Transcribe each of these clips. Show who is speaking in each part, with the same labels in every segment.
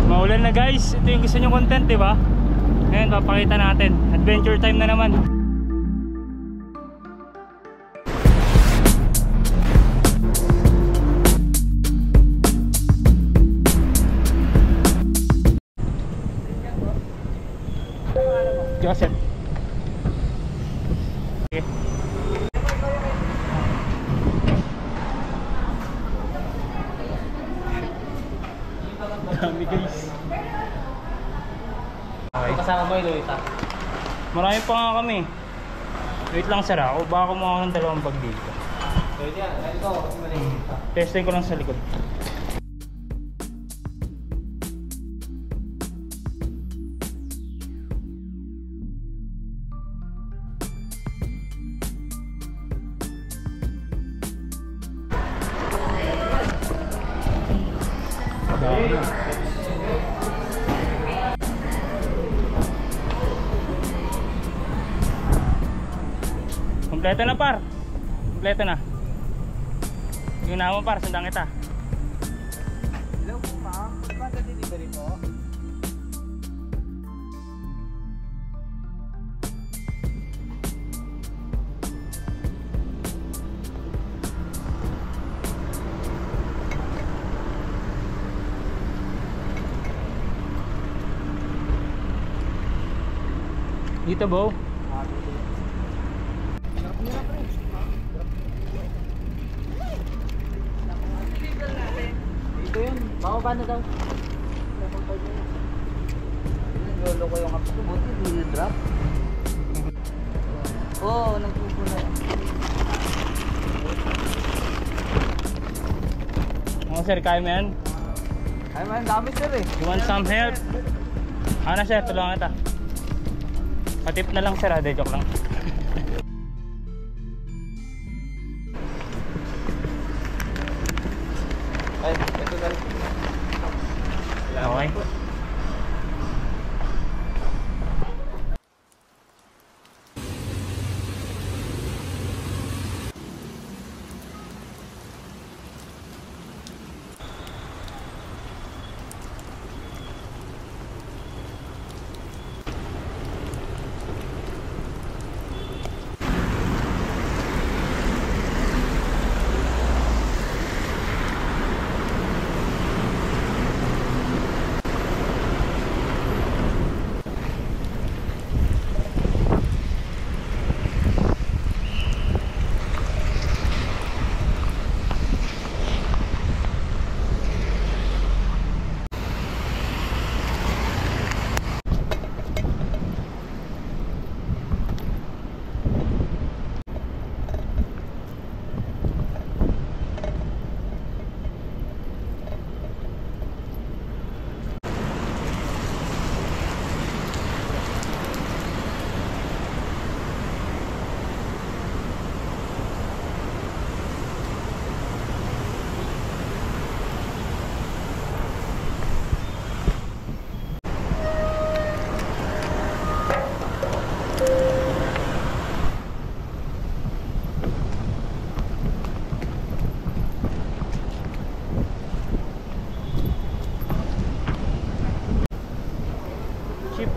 Speaker 1: Maulan na guys, ito yung gusto nyo content, di ba? Ngayon papakita natin, adventure time na naman. Joseph. Okay. Dami guys. Okay.
Speaker 2: Kasama mo yung Lolita.
Speaker 1: Marami pa nga kami. Wait lang sir ako, baka kumuha ko ng dalawang bag dito.
Speaker 2: Pwede yan, ito kasi maliit.
Speaker 1: Testing ko lang sa likod. Kompleto na par. Kompleto na. Yung naman par, sundang kita.
Speaker 2: Hello po ma'am, ba delivery po?
Speaker 1: Dito bo.
Speaker 2: Ito yun, bababa na daw. Lolo ko yung kapito, buti hindi drop. Oo, nagpupula.
Speaker 1: Oh sir, kaya mo yan?
Speaker 2: Ay man, dami sir eh.
Speaker 1: You want some help? Ano sir, tulungan kita. Patip na lang sir, de joke lang.
Speaker 2: Ay, ito na.
Speaker 1: Okay.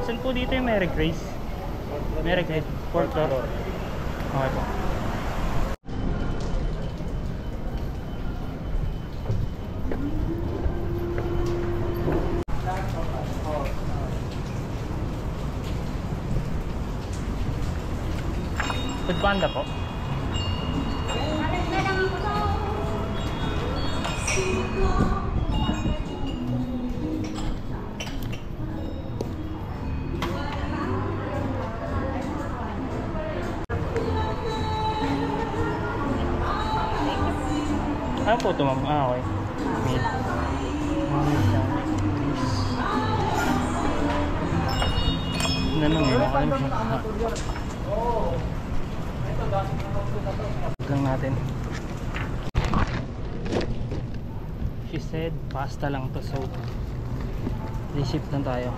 Speaker 1: Saan po dito yung Mary Grace? Mary Grace, 4th floor. Okay po. Foodpanda po. Ano po ito ma'am? Ah, okay. Meat. Nanong eh, nakalim siya. Lang natin. She said pasta lang to, so receipt lang tayo.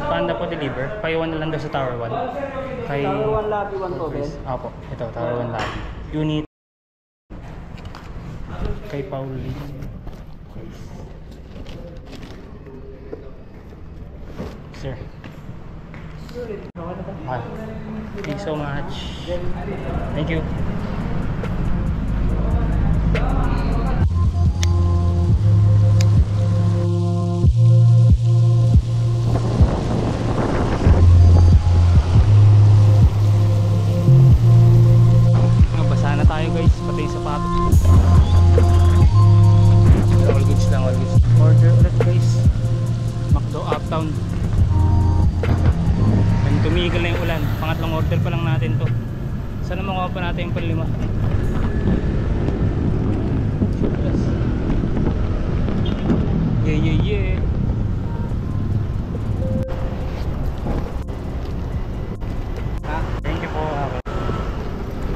Speaker 1: Panda po deliver. Paiwan na lang daw sa Tower 1. Kay
Speaker 2: Tower 1 lobby 1 to, Ben.
Speaker 1: Opo, ito Tower 1 lobby. Unit kay Pauline. Sir. Okay. Thank you so much. Thank you. Basa na tayo guys, pati yung sapatos. All goods lang, all goods. Order ulit guys. McDo Uptown. And tumigil na yung ulan. Pangatlong order pa lang natin to. Sana makuha pa natin yung panlima. Yeah, yeah, yeah. Thank you po.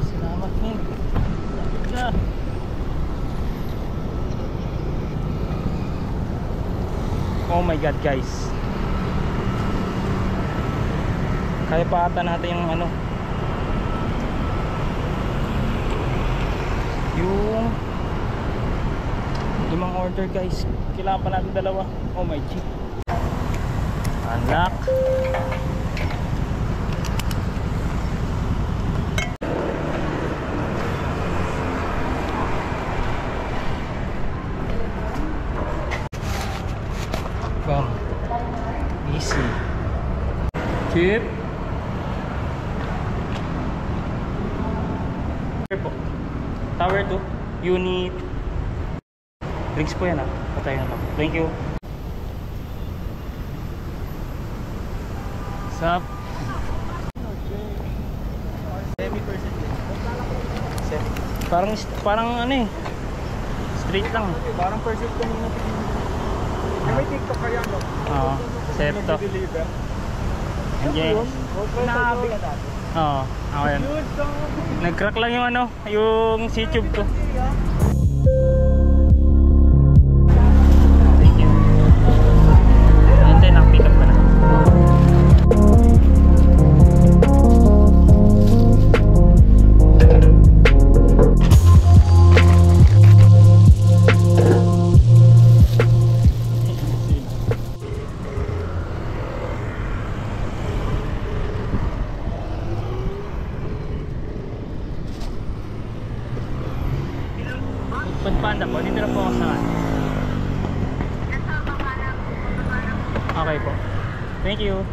Speaker 1: Salamat po. Oh my god guys, kaya pa ata natin yung ano, yung limang order guys. Kailangan pa natin dalawa. Oh my g, anak. Bam. Easy. Chip. Tower 2. Unit. Drinks po yan ah. Patay na lang. Thank you. Sup? Parang ano eh. Straight lang.
Speaker 2: Parang percent kanina. May TikTok kaya no?
Speaker 1: Oo. Septo. Andiyan.
Speaker 2: Nakabi ka dati.
Speaker 1: Oo. Ako yan. Nag-crack lang yung ano, yung YouTube ko. Thank you. Hintay, nakapick up ka na. Panda po, dito na po ako sa kan. Okay po. Thank you.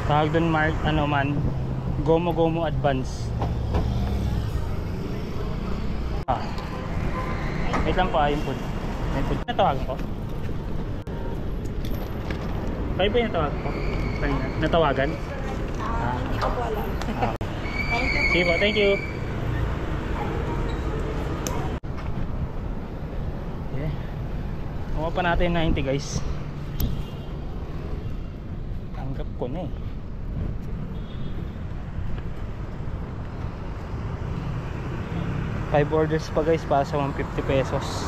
Speaker 1: Tawag doon ano man, Gomo Advance. Wait lang po, yung food. May food. Natawagan ko? Kayo ba yung natawagan ko? Natawagan?
Speaker 3: Hindi ko po alam. Thank you.
Speaker 1: Sige po, thank you. Yeah. Kuha pa natin yung 90 guys. Tanggap ko na eh. Five orders pa guys, para sa 150 pesos.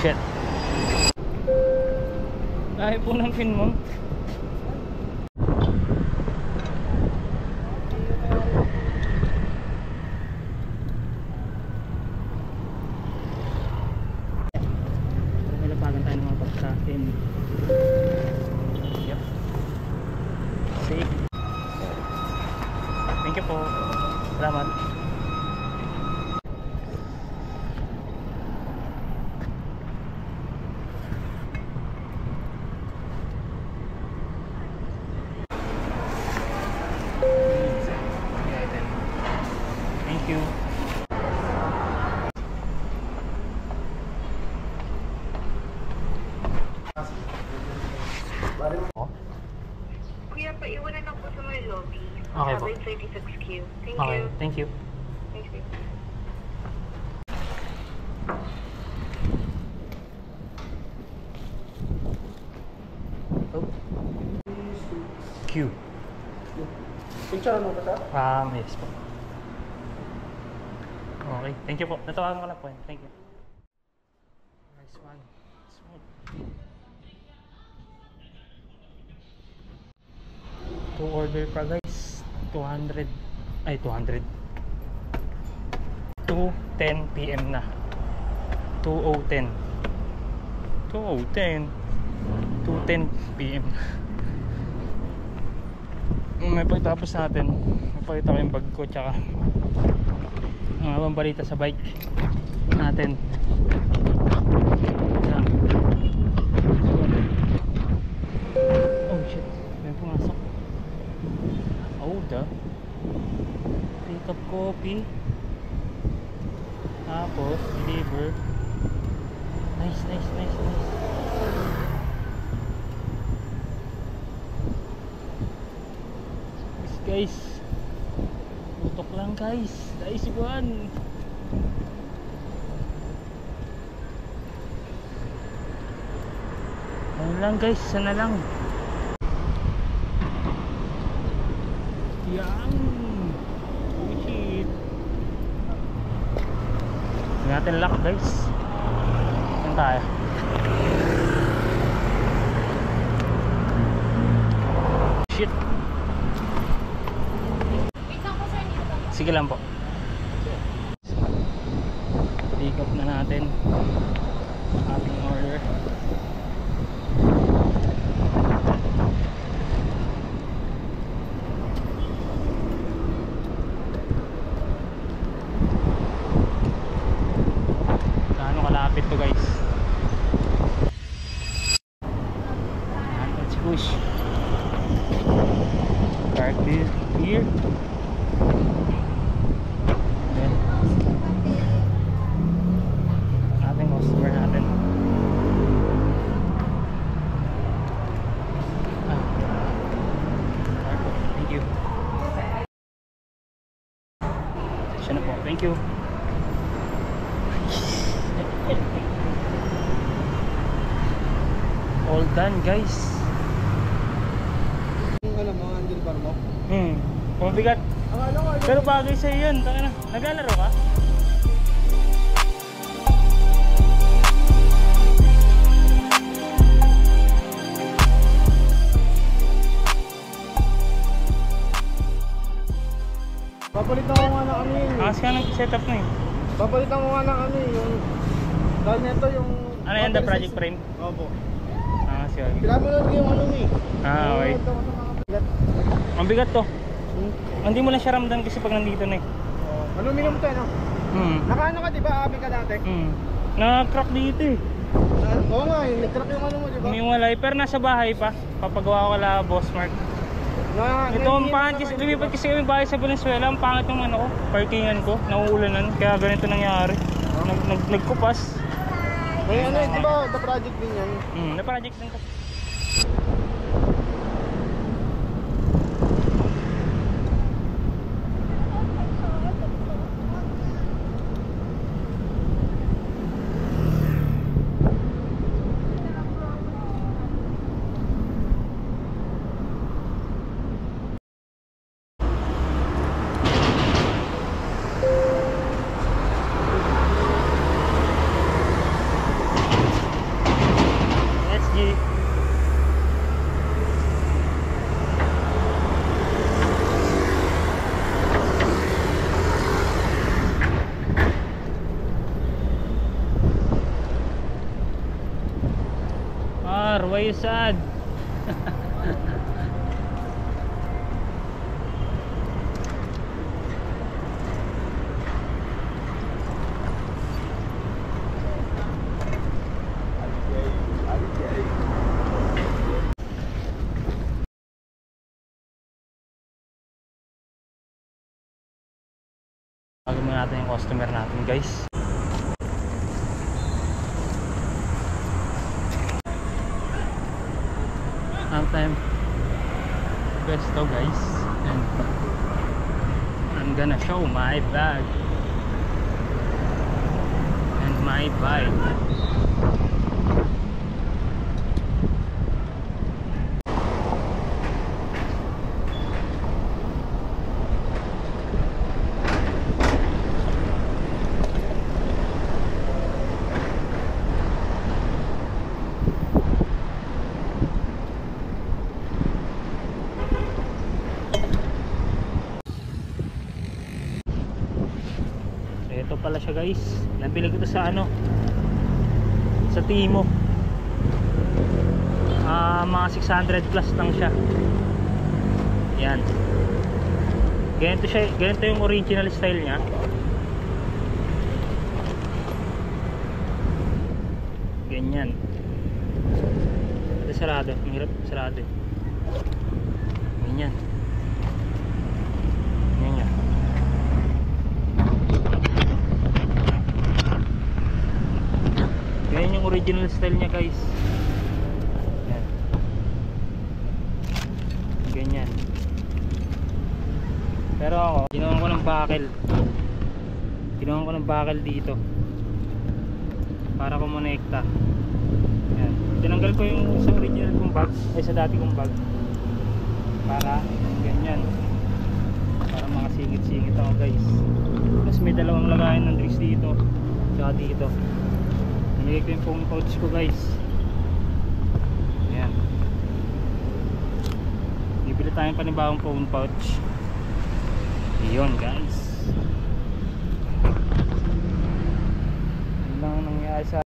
Speaker 1: Shit. Dahil po ng pin mo. May lapagan tayo ng mga pagkain. Yep. Safe. Thank you po. Salamat. Thank you.
Speaker 3: Kuya, paiwanan lang po sa may lobby.
Speaker 1: Okay po.
Speaker 3: 36Q. Thank
Speaker 1: Okay,
Speaker 3: you.
Speaker 1: thank you.
Speaker 3: Thank you.
Speaker 1: to? Q.
Speaker 2: Picture mo ba ito?
Speaker 1: Yes po. Okay, thank you po. Natawagan ko na po. Thank you. Nice one. Smooth. 2 order pa guys. 200. Ay, 200. 2:10 PM na. 2:10. 2:10. 2:10 PM. May pagtapos natin, napakita ko yung bag ko tsaka ang abang balita sa bike natin. Oh shit, may pumasok. Oh da, pick up copy, tapos deliver. Nice. Guys, utok lang guys, naisipan. Ayun lang guys, sana lang. Yan. Oh shit. Hindi natin lock guys. Saan tayo? Shit. Sige lang po. Pick up na natin ating order. Gaano kalapit to guys? Let's push. Park this here. Customer natin. Thank you. Siya na po. Thank you. All done guys.
Speaker 2: Alam mo, handlebar mo?
Speaker 1: Mabigat. Pero bagay sa'yo yun. Naglalaro ka?
Speaker 2: Papalitan ko nga ng ano yun.
Speaker 1: Kasi ka nag-setup na eh.
Speaker 2: Papalitan ko nga ng ano yung... Dahil nito yung...
Speaker 1: Ano yan, the project frame?
Speaker 2: Opo.
Speaker 1: Sige.
Speaker 2: Pinapanood ko yung ano eh.
Speaker 1: Okay.
Speaker 2: Pinapanood ko sa mga bigat.
Speaker 1: Ang bigat to. Hindi mo lang siya ramdam kasi pag nandito na eh.
Speaker 2: Aluminum to, no? Nakaano ka, diba? Abi ka dati?
Speaker 1: Na-crack dito eh.
Speaker 2: Oo nga, nag-crack yung ano mo, diba?
Speaker 1: Umiwalay, pero nasa bahay pa. Papagawa ko la Boss Mark. Ito ang pangit kasi, lumipat kasi kami bahay sa Valenzuela. Ang pangit yung ano ko, parkingan ko, nauulanan. Kaya ganito nangyari. Nagkupas.
Speaker 2: May ano eh, diba? The project din yan.
Speaker 1: Na-project din ko. Why you sad? Tawagin mo natin yung customer natin guys. Time Presto guys, and I'm gonna show my bag and my bike. pala siya guys. Nabili ko to sa ano, sa Timo. Mga 600 plus lang siya. Yan. Ganito siya, ganito yung original style niya. Ganyan. Ito sarado, mahirap sarado. Ganyan. Ganyan. Ganyan yung original style niya guys. Yan. Ganyan. Pero ako, ginawan ko ng buckle. Ginawan ko ng buckle dito para kumonekta. Yan. Tinanggal ko yung sa original kong bag, ay sa dati kong bag, para ganyan, para mga singit-singit ako guys. Tapos may dalawang lagayan ng drinks dito tsaka dito. Namigay ko yung phone pouch ko guys. Ayan, bibili tayong panibagong phone pouch. Yun guys, yun lang nangyari sa